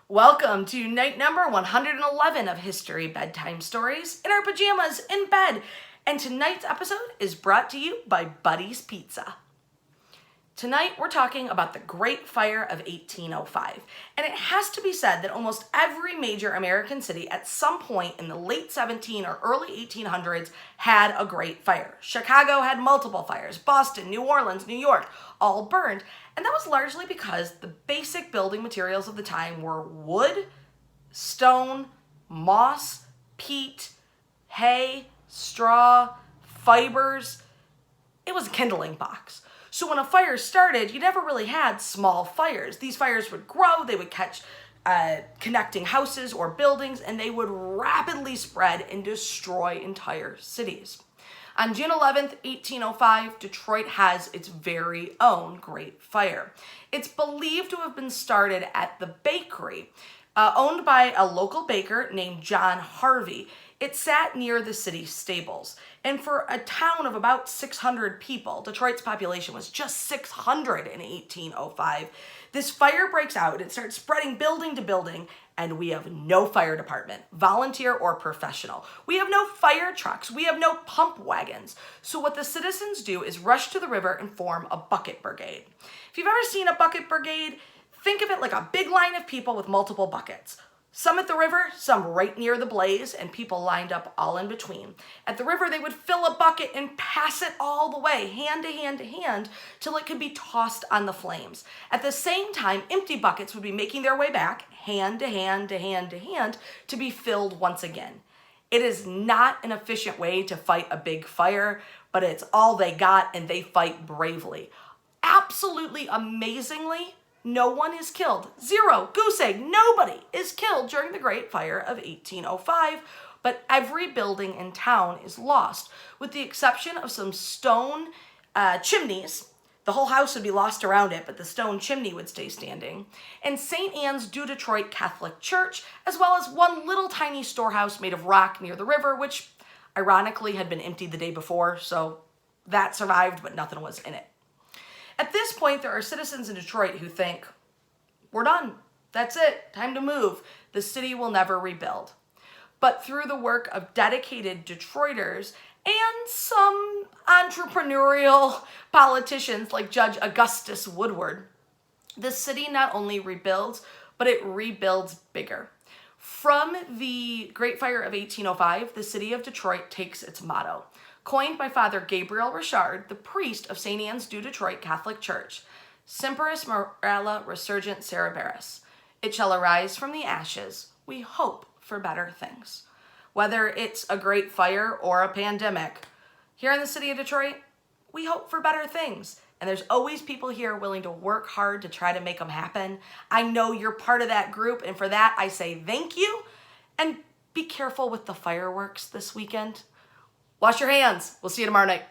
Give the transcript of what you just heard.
Welcome to night number 111 of History Bedtime Stories in our pajamas in bed. And tonight's episode is brought to you by Buddy's Pizza. Tonight we're talking about the Great Fire of 1805. And it has to be said that almost every major American city at some point in the late 17 or early 1800s had a Great Fire. Chicago had multiple fires. Boston, New Orleans, New York, all burned. And that was largely because the basic building materials of the time were wood, stone, moss, peat, hay, straw, fibers. It was a kindling box. So when a fire started, you never really had small fires. These fires would grow, they would catch connecting houses or buildings, and they would rapidly spread and destroy entire cities. On June 11th, 1805, Detroit has its very own Great Fire. It's believed to have been started at the bakery, owned by a local baker named John Harvey. It sat near the city stables. And for a town of about 600 people, Detroit's population was just 600 in 1805, this fire breaks out and it starts spreading building to building, and we have no fire department, volunteer or professional. We have no fire trucks. We have no pump wagons. So what the citizens do is rush to the river and form a bucket brigade. If you've ever seen a bucket brigade, think of it like a big line of people with multiple buckets. Some at the river, some right near the blaze, and people lined up all in between. At the river, they would fill a bucket and pass it all the way, hand to hand to hand, till it could be tossed on the flames. At the same time, empty buckets would be making their way back, hand to hand to hand to hand, to be filled once again. It is not an efficient way to fight a big fire, but it's all they got, and they fight bravely. Absolutely amazingly, no one is killed. Zero, goose egg, nobody is killed during the Great Fire of 1805, but every building in town is lost, with the exception of some stone chimneys. The whole house would be lost around it, but the stone chimney would stay standing. And St. Anne's du Detroit Catholic Church, as well as one little tiny storehouse made of rock near the river, which ironically had been emptied the day before, so that survived, but nothing was in it. At this point, there are citizens in Detroit who think, we're done. That's it. Time to move. The city will never rebuild. But through the work of dedicated Detroiters and some entrepreneurial politicians like Judge Augustus Woodward, the city not only rebuilds, but it rebuilds bigger. From the Great Fire of 1805, the city of Detroit takes its motto, coined by Father Gabriel Richard, the priest of St. Anne's du Detroit Catholic Church, Semperis Morella Resurgent Cereberis. It shall arise from the ashes. We hope for better things. Whether it's a great fire or a pandemic, here in the city of Detroit, we hope for better things. And there's always people here willing to work hard to try to make them happen. I know you're part of that group, and for that I say thank you. And be careful with the fireworks this weekend. Wash your hands. We'll see you tomorrow night.